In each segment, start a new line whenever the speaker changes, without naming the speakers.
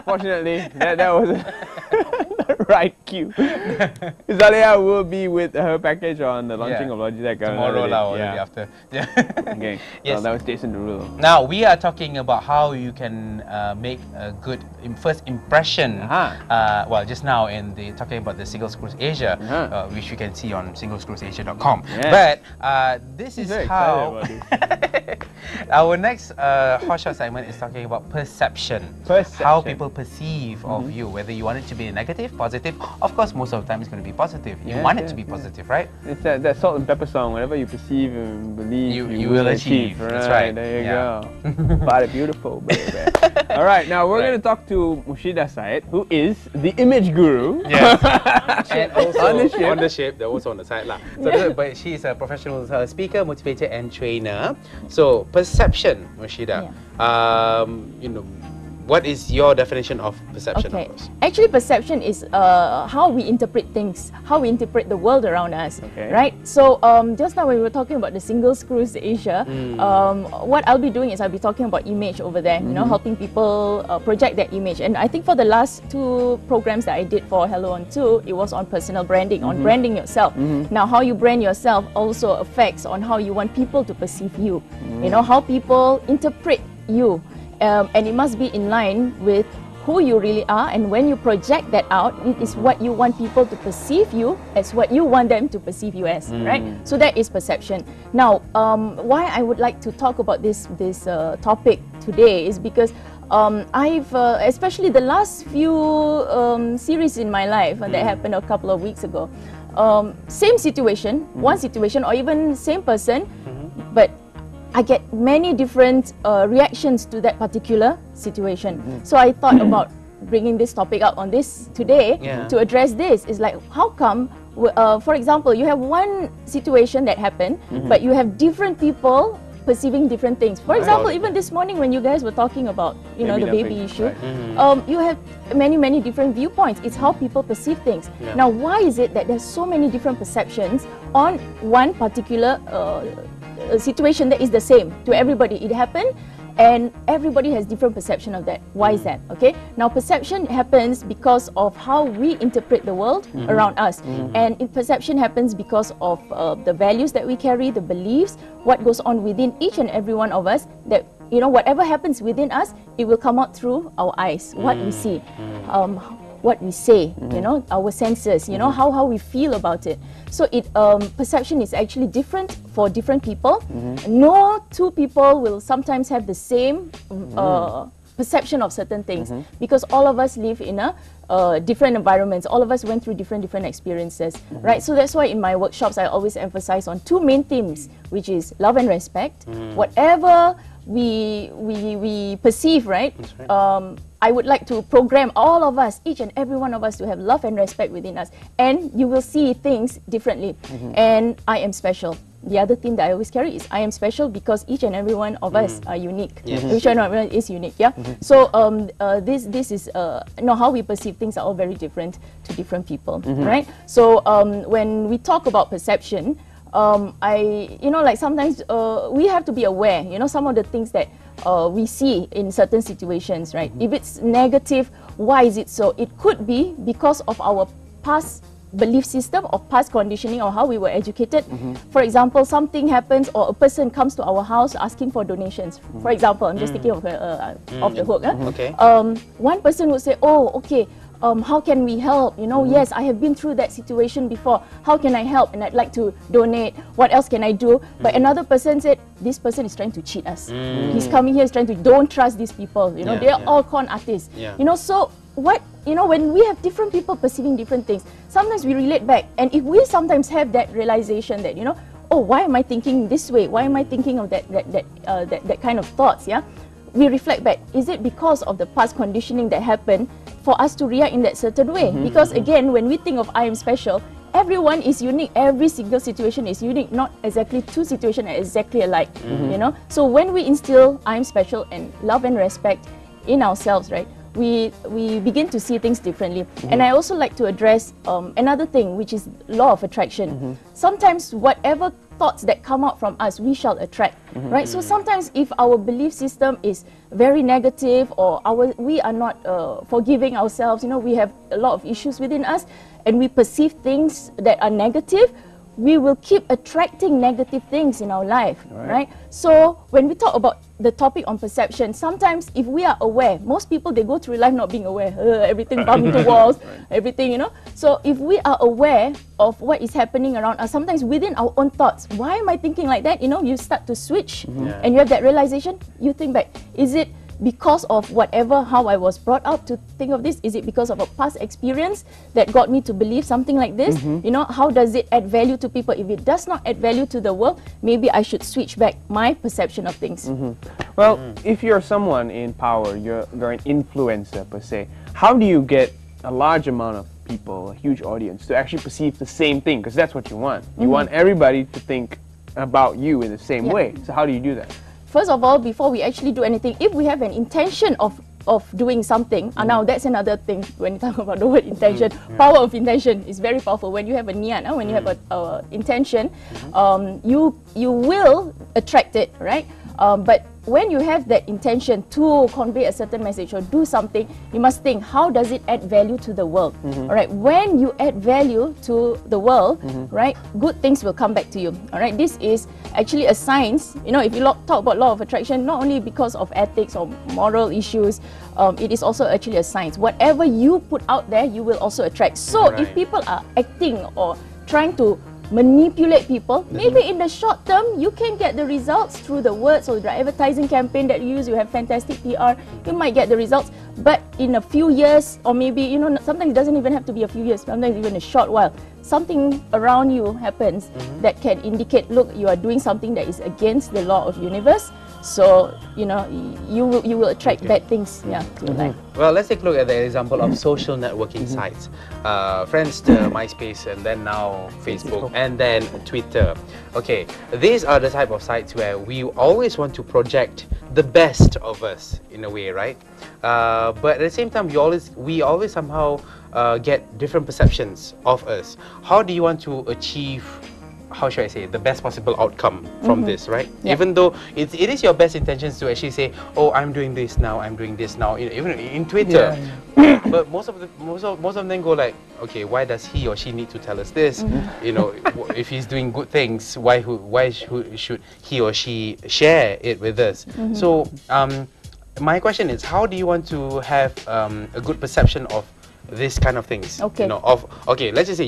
Fortunately, that was the right cue. Zalia will be with her package on the launching of Logitech
tomorrow or the day after. Yeah.
Okay.
Yes.
So that was Jason Derulo.
Now we are talking about how you can make a good first impression. Well, just now talking about the Single Screws Asia, which you can see on singlescrewsasia.com. But this is how our next hot shot segment is talking about perception. How people perceive of you, whether you want it to be negative, positive. Of course, most of the time it's going to be positive. You want it to be positive, right?
It's that salt and pepper song. Whatever you perceive and believe,
you will achieve.
Right,
that's right.
There you go. Body beautiful, baby. All right, now we're going to talk to Murshidah Said, who is the image guru.
Yes. And also
on the ship.
They're also on the side. So, but she's a professional speaker, motivator, and trainer. So, perception, Murshidah. You know, what is your definition of perception?
Okay. Actually, perception is how we interpret things, how we interpret the world around us, right? So just now when we were talking about the Single Screws Asia, what I'll be doing is I'll be talking about image over there, you know, helping people project their image. And I think for the last 2 programs that I did for Hello On 2, it was on personal branding, on branding yourself. Now, how you brand yourself also affects on how you want people to perceive you, you know, how people interpret you. And it must be in line with who you really are, and when you project that out, it is what you want people to perceive you as what you want them to perceive you as, right? So that is perception. Now, why I would like to talk about this topic today is because I've, especially the last few series in my life that happened a couple of weeks ago, same situation, one situation, or even same person, but I get many different reactions to that particular situation. So I thought about bringing this topic up on this today to address this. It's like, how come, for example, you have one situation that happened, but you have different people perceiving different things. For example, even this morning when you guys were talking about, you know, the baby issue, you have many different viewpoints. It's how people perceive things. Now, why is it that there's so many different perceptions on one particular situation that is the same to everybody? It happened, and everybody has different perception of that. Why is that? Okay, now perception happens because of how we interpret the world around us, and perception happens because of the values that we carry, the beliefs, what goes on within each and every one of us, that, you know, whatever happens within us, it will come out through our eyes, what we see, what we say, you know, our senses, you know, how we feel about it. So perception is actually different for different people. No 2 people will sometimes have the same perception of certain things, because all of us live in different environments. All of us went through different experiences, right? So that's why in my workshops I always emphasize on 2 main themes, which is love and respect. Whatever we perceive, right? I would like to program all of us, each and every one of us, to have love and respect within us, and you will see things differently. And I am special. The other theme that I always carry is I am special because each and every one of us are unique. Each and every one is unique. Yeah. So this is you know, how we perceive things are all very different to different people, right? So when we talk about perception, you know, like sometimes we have to be aware, you know, some of the things that we see in certain situations, right? If it's negative, why is it so? It could be because of our past belief system or past conditioning or how we were educated. For example, something happens or a person comes to our house asking for donations. For example, I'm just thinking of the hook. One person would say, oh, okay, how can we help? You know, yes, I have been through that situation before. How can I help? And I'd like to donate. What else can I do? But another person said, this person is trying to cheat us. He's coming here, he's trying to, don't trust these people. You know, they're all con artists. You know, so what, you know, when we have different people perceiving different things, sometimes we relate back. And if we sometimes have that realization that, you know, oh, why am I thinking this way? Why am I thinking of that kind of thoughts? Yeah, we reflect back. Is it because of the past conditioning that happened for us to react in that certain way? Because again, when we think of I am special, everyone is unique. Every single situation is unique. Not exactly 2 situations are exactly alike. You know, so when we instill I am special and love and respect in ourselves, right, we begin to see things differently. And I also like to address another thing, which is law of attraction. Sometimes whatever thoughts that come out from us, we shall attract, right? So sometimes if our belief system is very negative, or we are not forgiving ourselves, you know, we have a lot of issues within us, and we perceive things that are negative, we will keep attracting negative things in our life, right? So when we talk about the topic on perception, sometimes if we are aware, most people, they go through life not being aware, everything bump into walls, everything, you know. So if we are aware of what is happening around us, sometimes within our own thoughts, why am I thinking like that? You know, you start to switch and you have that realization, you think back, is it because of whatever, how I was brought up to think of this? Is it because of a past experience that got me to believe something like this? You know, how does it add value to people? If it does not add value to the world, maybe I should switch back my perception of things.
Well, if you're someone in power, you're an influencer per se, how do you get a large amount of people, a huge audience, to actually perceive the same thing? Because that's what you want. You want everybody to think about you in the same way. So how do you do that?
First of all, before we actually do anything, if we have an intention of doing something, and now that's another thing when you talk about the word intention. Power of intention is very powerful. When you have a niat, when you have a intention, you will attract it, right? But when you have that intention to convey a certain message or do something, you must think, how does it add value to the world? All right, when you add value to the world, right, good things will come back to you. All right, this is actually a science. You know, if you talk about law of attraction, not only because of ethics or moral issues, it is also actually a science. Whatever you put out there, you will also attract. So if people are acting or trying to manipulate people, maybe in the short term you can get the results through the words or the advertising campaign that you use. You have fantastic PR, you might get the results, but in a few years, or maybe, you know, sometimes it doesn't even have to be a few years, sometimes even a short while, something around you happens that can indicate, look, you are doing something that is against the law of universe. So, you know, you will attract bad things to your life.
Well, let's take a look at the example of social networking sites. Friendster, MySpace, and then now Facebook, and then Twitter. Okay, these are the type of sites where we always want to project the best of us in a way, right? But at the same time, we always somehow get different perceptions of us. How do you want to achieve, how should I say, the best possible outcome from this, right? Even though it is your best intentions to actually say, oh, I'm doing this now, I'm doing this now, you know, even in Twitter. But most of them go like, okay, why does he or she need to tell us this? You know, if he's doing good things, why should he or she share it with us? So my question is, how do you want to have a good perception of this kind of things? You know, okay, let's just say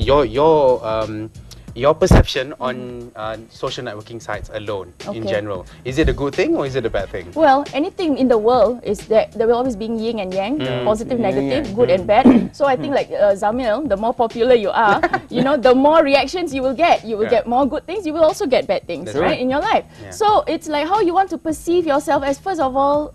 your perception on social networking sites alone, in general. Is it a good thing or is it a bad thing?
Well, anything in the world is that there will always be yin and yang, positive, negative, good and bad. So I think like Zamil, the more popular you are, you know, the more reactions you will get. You will get more good things, you will also get bad things, right, in your life. So it's like how you want to perceive yourself as, first of all,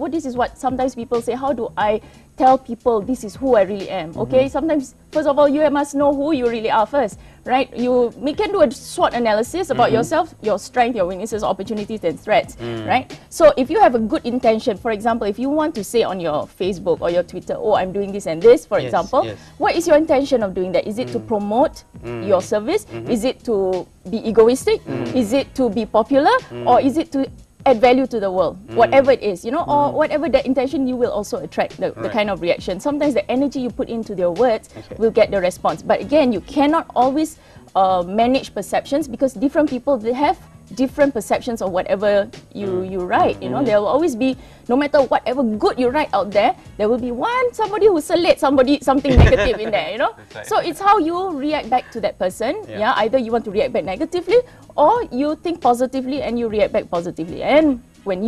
this is what sometimes people say, how do I tell people this is who I really am? Okay, sometimes, first of all, you must know who you really are first, right? You can do a SWOT analysis about yourself, your strengths, your weaknesses, opportunities and threats, right? So if you have a good intention, for example, if you want to say on your Facebook or your Twitter, oh, I'm doing this and this, for example, what is your intention of doing that? Is it to promote your service? Is it to be egoistic? Is it to be popular? Or is it to add value to the world? Whatever it is, you know, or whatever the intention, you will also attract the kind of reaction. Sometimes the energy you put into your words will get the response. But again, you cannot always manage perceptions, because different people, they have different perceptions of whatever you write. You know, there will always be, no matter whatever good you write out there, there will be somebody who select something negative in there, you know. So it's how you react back to that person. Either you want to react back negatively, or you think positively and you react back positively. And when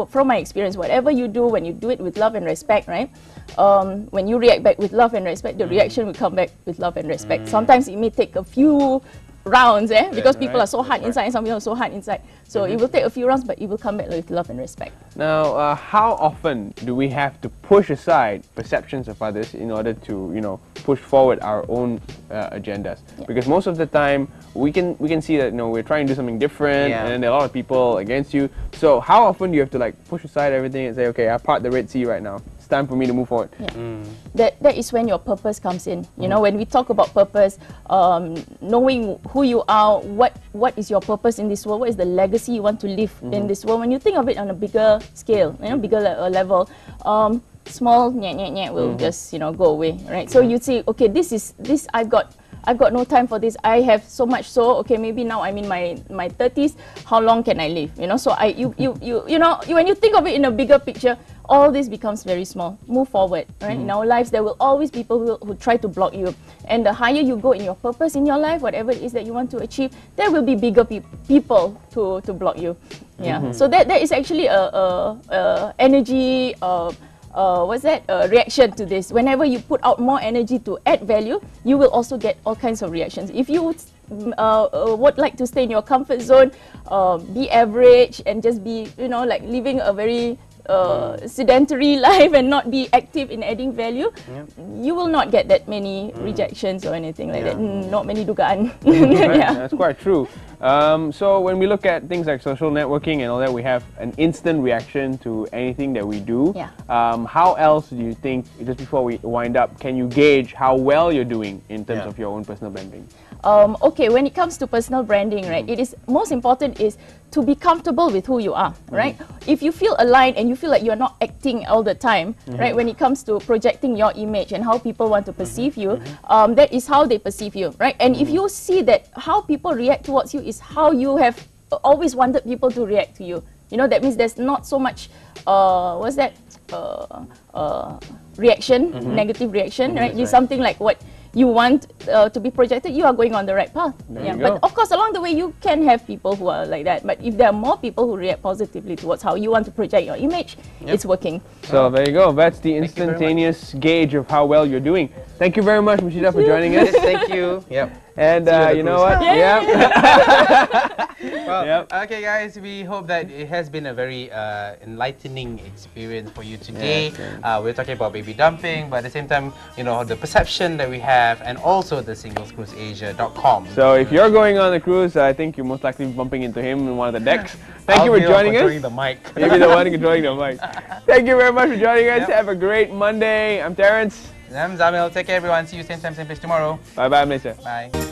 from my experience, whatever you do, when you do it with love and respect, right? When you react back with love and respect, the reaction will come back with love and respect. Sometimes it may take a few rounds, because people are so hard inside and some people are so hard inside. So it will take a few rounds, but it will come back with love and respect.
Now, how often do we have to push aside perceptions of others in order to, you know, push forward our own agendas? Because most of the time we can see that, you know, we're trying to do something different, and then there are a lot of people against you. So how often do you have to like push aside everything and say, okay, I part the Red Sea right now? it's time for me to move forward.
Yeah. That is when your purpose comes in. You know, when we talk about purpose, knowing who you are, what is your purpose in this world, what is the legacy you want to leave in this world. When you think of it on a bigger scale, you know, bigger level, small will just, you know, go away, right? So you say, okay, this I've got no time for this. I have so much. So okay, maybe now I'm in my 30s. How long can I live? You know. So when you think of it in a bigger picture, all this becomes very small. Move forward, right? In our lives, there will always be people who try to block you. And the higher you go in your purpose in your life, whatever it is that you want to achieve, there will be bigger people to block you. Yeah. So that is actually a energy. Reaction to this. Whenever you put out more energy to add value, you will also get all kinds of reactions. If you would like to stay in your comfort zone, be average and just be, you know, like living a very sedentary life and not be active in adding value, you will not get that many rejections or anything like that. Not many dugaan.
Right, that's quite true. So when we look at things like social networking and all that, we have an instant reaction to anything that we do. How else do you think, just before we wind up, can you gauge how well you're doing in terms of your own personal branding?
Okay, when it comes to personal branding, right, it is most important is to be comfortable with who you are, right? If you feel aligned and you feel like you're not acting all the time, right, when it comes to projecting your image and how people want to perceive you, that is how they perceive you, right? And if you see that how people react towards you is how you have always wanted people to react to you, you know, that means there's not so much, reaction, negative reaction, right? It's something like what you want to be projected, you are going on the right path. But of course, along the way, you can have people who are like that. But if there are more people who react positively towards how you want to project your image, it's working.
So there you go. That's the instantaneous gauge of how well you're doing. Thank you very much, Murshidah, for joining us.
Thank you.
And you know what?
Okay, guys, we hope that it has been a very enlightening experience for you today. We're talking about baby dumping, but at the same time, you know, the perception that we have, and also the singlescruiseasia.com.
So if you're going on the cruise, I think you're most likely bumping into him in one of the decks. Thank you for joining us.
The mic.
Maybe the one controlling the mic. Thank you very much for joining us. Have a great Monday. I'm Terrence.
I'm Zamil. Take care, everyone. See you same time, same place tomorrow.
Bye-bye, Malaysia.
Bye.